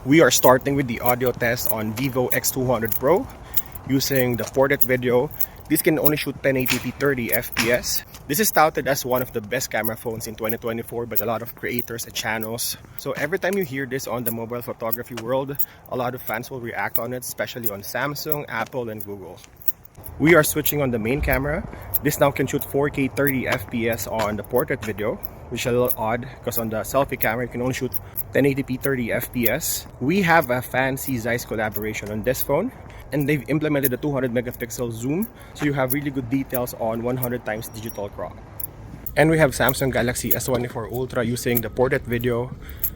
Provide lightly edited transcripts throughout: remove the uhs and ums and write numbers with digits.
We are starting with the audio test on Vivo X200 Pro using the portrait video. This can only shoot 1080p 30 FPS. This is touted as one of the best camera phones in 2024 by a lot of creators and channels. So every time you hear this on the mobile photography world, a lot of fans will react on it, especially on Samsung, Apple, and Google. We are switching on the main camera. This now can shoot 4K 30 FPS on the portrait video, which is a little odd because on the selfie camera you can only shoot 1080p 30 FPS. We have a fancy Zeiss collaboration on this phone, and they've implemented a 200 megapixel zoom, so you have really good details on 100 times digital crop. And we have Samsung Galaxy S24 Ultra using the portrait video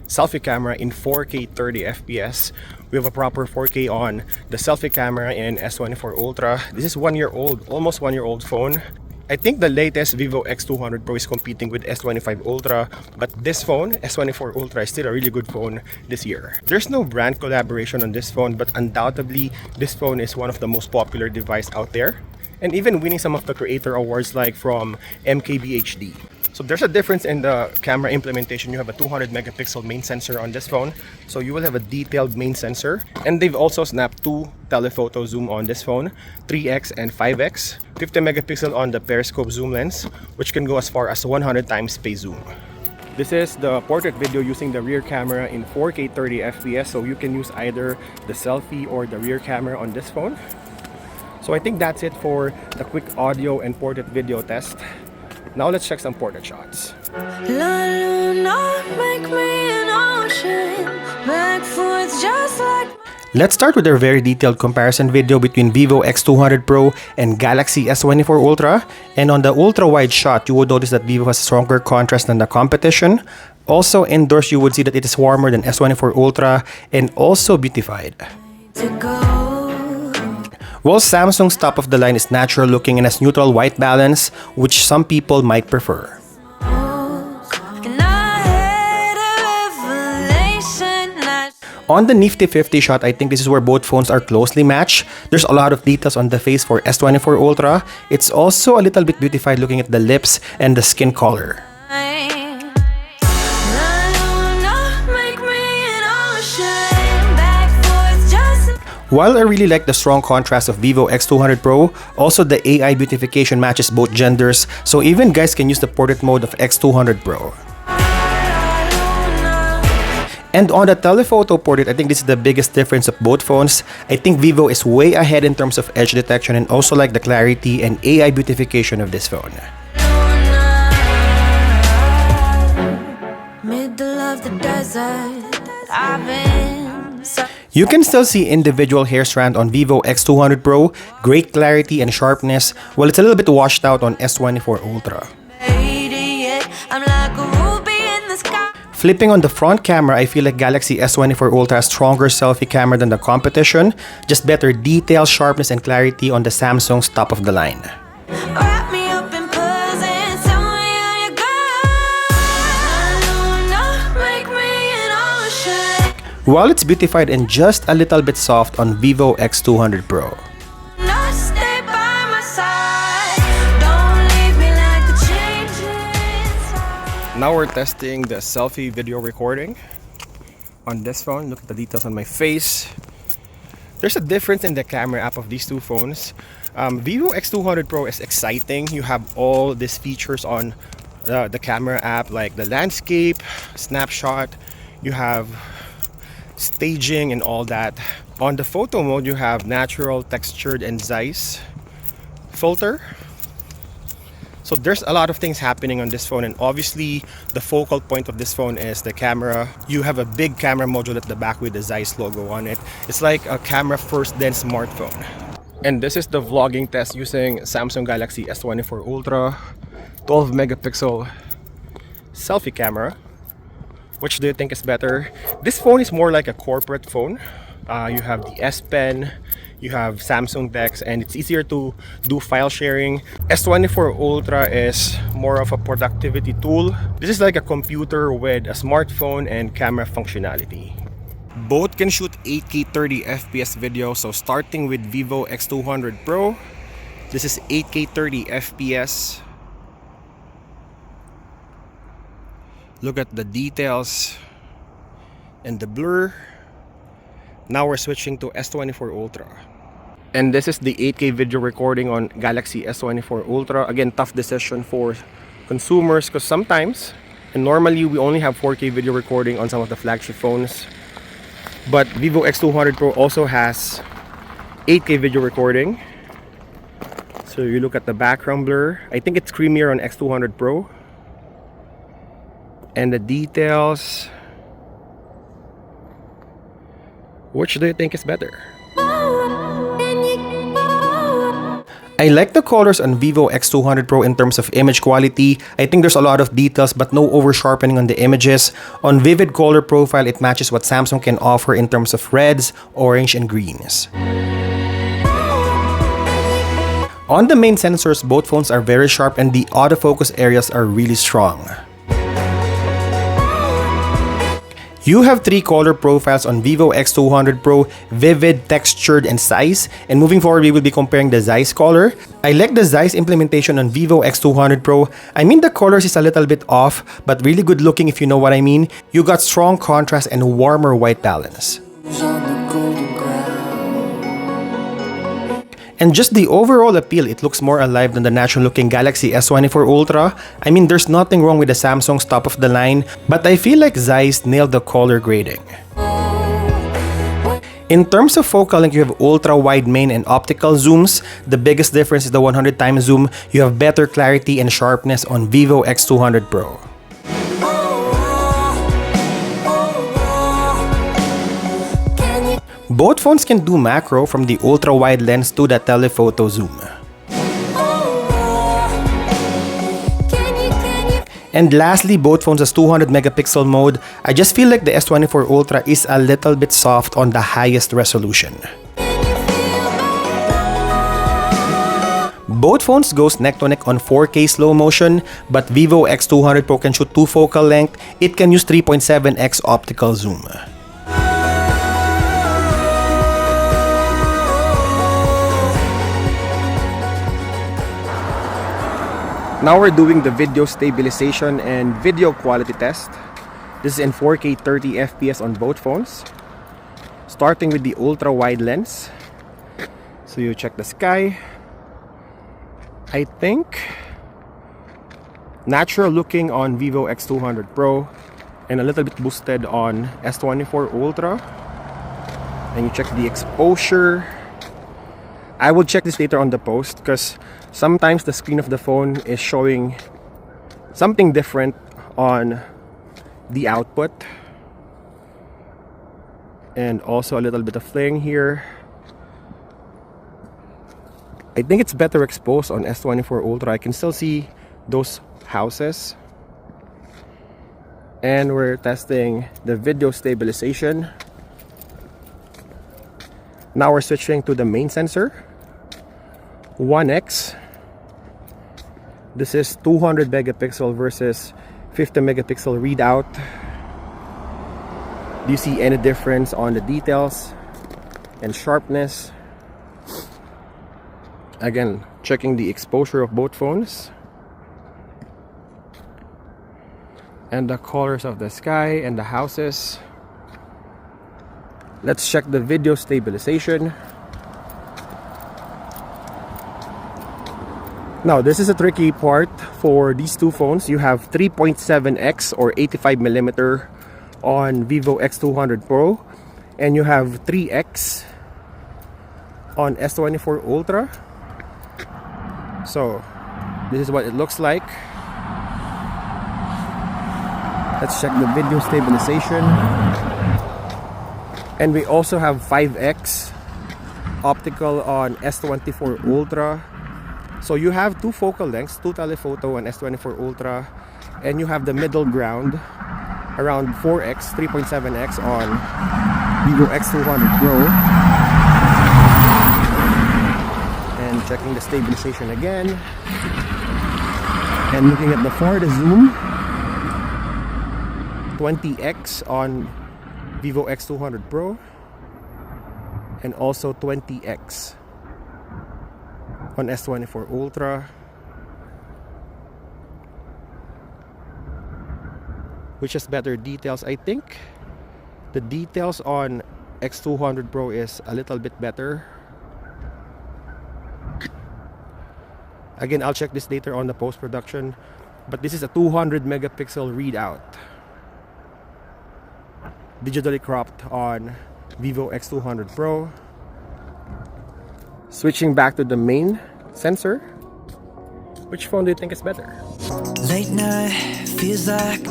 selfie camera in 4K 30 FPS. We have a proper 4K on the selfie camera in S24 Ultra. This is 1 year old, almost 1 year old phone. I think the latest Vivo X200 Pro is competing with S25 Ultra, but this phone, S24 Ultra, is still a really good phone this year. There's no brand collaboration on this phone, but undoubtedly this phone is one of the most popular devices out there, and even winning some of the creator awards like from MKBHD. So there's a difference in the camera implementation. You have a 200 megapixel main sensor on this phone, so you will have a detailed main sensor, and they've also snapped 2 telephoto zoom on this phone, 3x and 5x, 50 megapixel on the periscope zoom lens, which can go as far as 100 times phase zoom. This is the portrait video using the rear camera in 4K 30 FPS, so you can use either the selfie or the rear camera on this phone. So I think that's it for the quick audio and portrait video test. Now let's check some portrait shots. Let's start with a very detailed comparison video between Vivo X200 Pro and Galaxy S24 Ultra. And on the ultra-wide shot, you would notice that Vivo has stronger contrast than the competition. Also indoors, you would see that it is warmer than S24 Ultra and also beautified. While Samsung's top of the line is natural looking and has neutral white balance, which some people might prefer. On the nifty 50 shot, I think this is where both phones are closely matched. There's a lot of details on the face for S24 Ultra. It's also a little bit beautified looking at the lips and the skin color. While I really like the strong contrast of Vivo X200 Pro, also the AI beautification matches both genders, so even guys can use the portrait mode of X200 Pro. And on the telephoto portrait, I think this is the biggest difference of both phones. I think Vivo is way ahead in terms of edge detection and also like the clarity and AI beautification of this phone. Middle of the desert, you can still see individual hair strand on Vivo X200 Pro, great clarity and sharpness, while it's a little bit washed out on S24 Ultra. Flipping on the front camera, I feel like Galaxy S24 Ultra has stronger selfie camera than the competition, just better detail, sharpness, and clarity on the Samsung's top of the line. While it's beautified and just a little bit soft on Vivo X200 Pro. Now we're testing the selfie video recording on this phone. Look at the details on my face. There's a difference in the camera app of these two phones. Vivo X200 Pro is exciting. You have all these features on the camera app, like the landscape, snapshot. You have staging and all that. On the photo mode, you have natural, textured, and Zeiss filter. So there's a lot of things happening on this phone, and obviously the focal point of this phone is the camera. You have a big camera module at the back with the Zeiss logo on it. It's like a camera first then smartphone. And this is the vlogging test using Samsung Galaxy S24 Ultra 12 megapixel selfie camera. Which do you think is better? This phone is more like a corporate phone. You have the S Pen, you have Samsung Dex, and it's easier to do file sharing. S24 Ultra is more of a productivity tool. This is like a computer with a smartphone and camera functionality. Both can shoot 8K 30 FPS video, so starting with Vivo X200 Pro, this is 8K 30 FPS. Look at the details and the blur. Now we're switching to S24 Ultra. And this is the 8K video recording on Galaxy S24 Ultra. Again, tough decision for consumers because sometimes, and normally we only have 4K video recording on some of the flagship phones. But Vivo X200 Pro also has 8K video recording. So you look at the background blur. I think it's creamier on X200 Pro. And the details. Which do you think is better? I like the colors on Vivo X200 Pro in terms of image quality. I think there's a lot of details but no over sharpening on the images. On vivid color profile, it matches what Samsung can offer in terms of reds, orange, and greens. On the main sensors, both phones are very sharp and the autofocus areas are really strong. You have 3 color profiles on Vivo X200 Pro: vivid, textured, and Zeiss. And moving forward, we will be comparing the Zeiss color. I like the Zeiss implementation on Vivo X200 Pro. I mean, the colors is a little bit off, but really good looking if you know what I mean. You got strong contrast and warmer white balance. And just the overall appeal, it looks more alive than the natural-looking Galaxy S24 Ultra. I mean, there's nothing wrong with the Samsung's top of the line, but I feel like Zeiss nailed the color grading. In terms of focal length, you have ultra-wide main and optical zooms. The biggest difference is the 100x zoom. You have better clarity and sharpness on Vivo X200 Pro. Both phones can do macro, from the ultra-wide lens to the telephoto zoom. And lastly, both phones has 200 megapixel mode. I just feel like the S24 Ultra is a little bit soft on the highest resolution. Both phones goes neck to neck on 4K slow motion, but Vivo X200 Pro can shoot 2 focal length. It can use 3.7x optical zoom. Now we're doing the video stabilization and video quality test. This is in 4K 30 FPS on both phones. Starting with the ultra wide lens. So you check the sky. I think natural looking on Vivo X200 Pro and a little bit boosted on S24 Ultra. And you check the exposure. I will check this later on the post because sometimes the screen of the phone is showing something different on the output. And also a little bit of fling here. I think it's better exposed on S24 Ultra. I can still see those houses. And we're testing the video stabilization. Now we're switching to the main sensor, 1x. This is 200 megapixel versus 50 megapixel readout. Do you see any difference on the details and sharpness? Again, checking the exposure of both phones. And the colors of the sky and the houses. Let's check the video stabilization. Now, this is a tricky part for these two phones. You have 3.7x or 85mm on Vivo X200 Pro, and you have 3x on S24 Ultra. So, this is what it looks like. Let's check the video stabilization. And we also have 5x optical on S24 Ultra. So you have 2 focal lengths, 2 telephoto on S24 Ultra, and you have the middle ground around 4x, 3.7x on Vivo X200 Pro. And checking the stabilization again. And looking at the farthest zoom, 20x on Vivo X200 Pro, and also 20x on S24 Ultra. Which has better details? I think the details on X200 Pro is a little bit better. Again, I'll check this later on the post-production, but this is a 200 megapixel readout, digitally cropped on Vivo X200 Pro. Switching back to the main sensor, which phone do you think is better? Late night feels like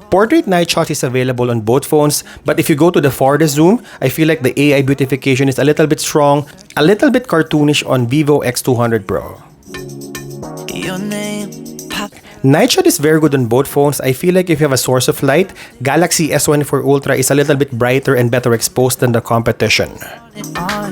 Portrait night shot is available on both phones, but if you go to the farthest zoom, I feel like the AI beautification is a little bit strong, a little bit cartoonish on Vivo X200 Pro. your name pop Night shot is very good on both phones. I feel like if you have a source of light, Galaxy S24 Ultra is a little bit brighter and better exposed than the competition. on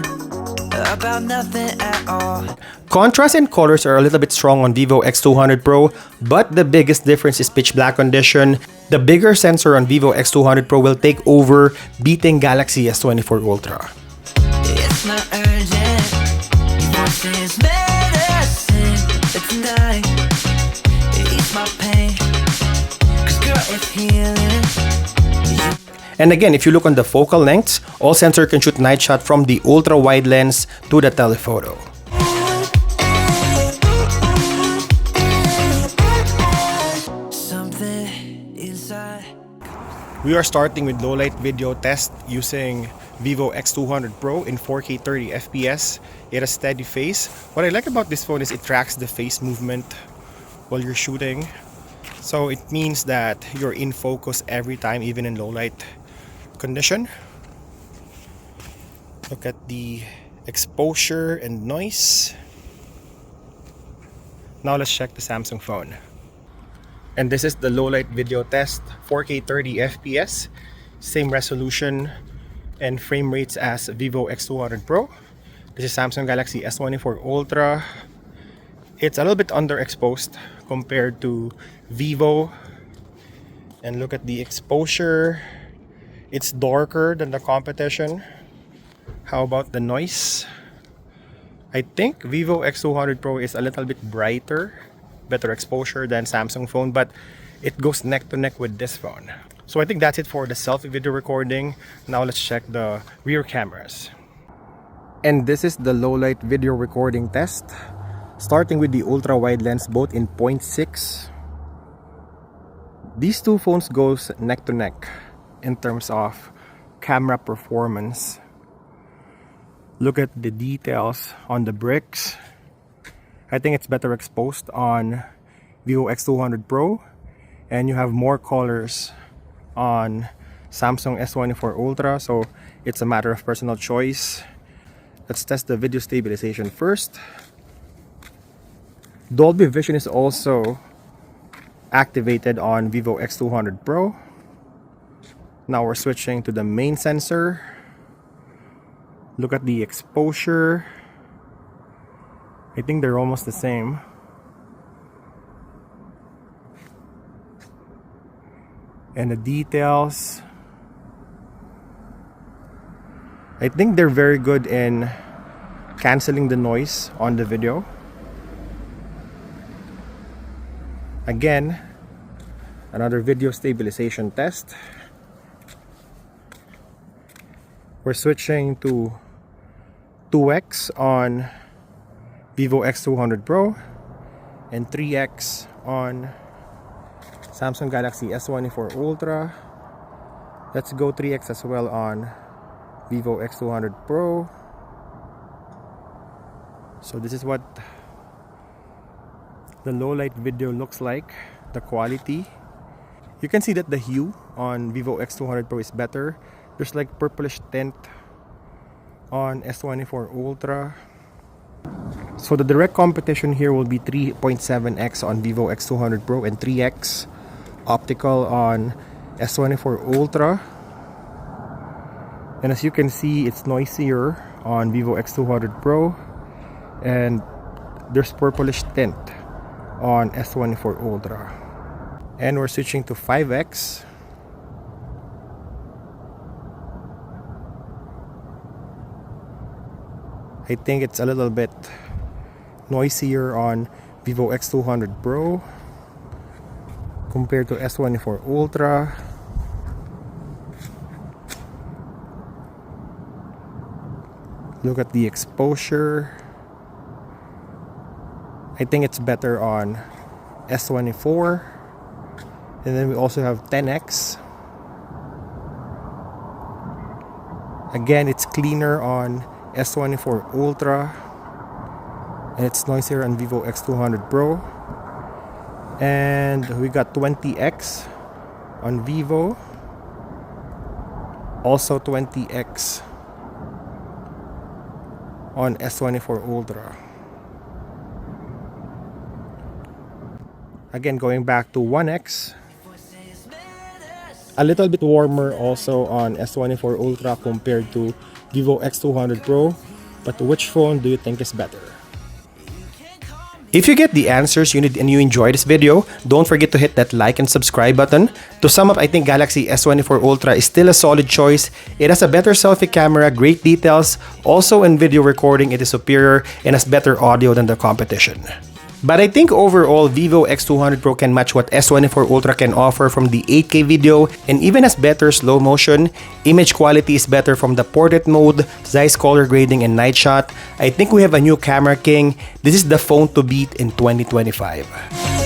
about nothing at all. Contrast and colors are a little bit strong on Vivo X200 Pro, but the biggest difference is pitch black condition. The bigger sensor on Vivo X200 Pro will take over, beating Galaxy S24 Ultra. It's not urgent. Voices medicine. But tonight it ease my pain. 'Cause girl, it's healing. And again, if you look on the focal lengths, all sensor can shoot night shot from the ultra wide lens to the telephoto. Something inside. We are starting with low light video test using Vivo X200 Pro in 4K 30 FPS. It has steady face. What I like about this phone is it tracks the face movement while you're shooting. So it means that you're in focus every time, even in low light condition. Look at the exposure and noise. Now let's check the Samsung phone. And this is the low light video test, 4K 30 FPS, same resolution and frame rates as Vivo X200 Pro. This is Samsung Galaxy S24 Ultra. It's a little bit underexposed compared to Vivo. And look at the exposure. It's darker than the competition. How about the noise? I think Vivo X200 Pro is a little bit brighter, better exposure than Samsung phone, but it goes neck to neck with this phone. So I think that's it for the selfie video recording. Now let's check the rear cameras. And this is the low light video recording test, starting with the ultra wide lens, both in 0.6. These two phones goes neck to neck in terms of camera performance. Look at the details on the bricks. I think it's better exposed on Vivo X200 Pro, and you have more colors on Samsung S24 Ultra, so it's a matter of personal choice. Let's test the video stabilization first. Dolby Vision is also activated on Vivo X200 Pro. Now we're switching to the main sensor. Look at the exposure. I think they're almost the same. And the details, I think they're very good in canceling the noise on the video. Again, another video stabilization test. We're switching to 2x on Vivo X200 Pro and 3x on Samsung Galaxy S24 Ultra. Let's go 3x as well on Vivo X200 Pro. So this is what the low light video looks like, the quality. You can see that the hue on Vivo X200 Pro is better. There's like purplish tint on S24 Ultra. So the direct competition here will be 3.7x on Vivo X200 Pro and 3x optical on S24 Ultra. And as you can see, it's noisier on Vivo X200 Pro, and there's purplish tint on S24 Ultra. And we're switching to 5x. I think it's a little bit noisier on Vivo X200 Pro compared to S24 Ultra. Look at the exposure. I think it's better on S24. And then we also have 10x. Again, it's cleaner on S24 Ultra. And it's noisier on Vivo X200 Pro. And we got 20x on Vivo. Also 20x on S24 Ultra. Again, going back to 1x. A little bit warmer also on S24 Ultra compared to Vivo X200 Pro. But which phone do you think is better? If you get the answers you need and you enjoy this video, don't forget to hit that like and subscribe button. To sum up, I think Galaxy S24 Ultra is still a solid choice. It has a better selfie camera, great details. Also in video recording, it is superior and has better audio than the competition. But I think overall, Vivo X200 Pro can match what S24 Ultra can offer from the 8K video and even has better slow motion. Image quality is better from the portrait mode, Zeiss color grading, and night shot. I think we have a new camera king. This is the phone to beat in 2025.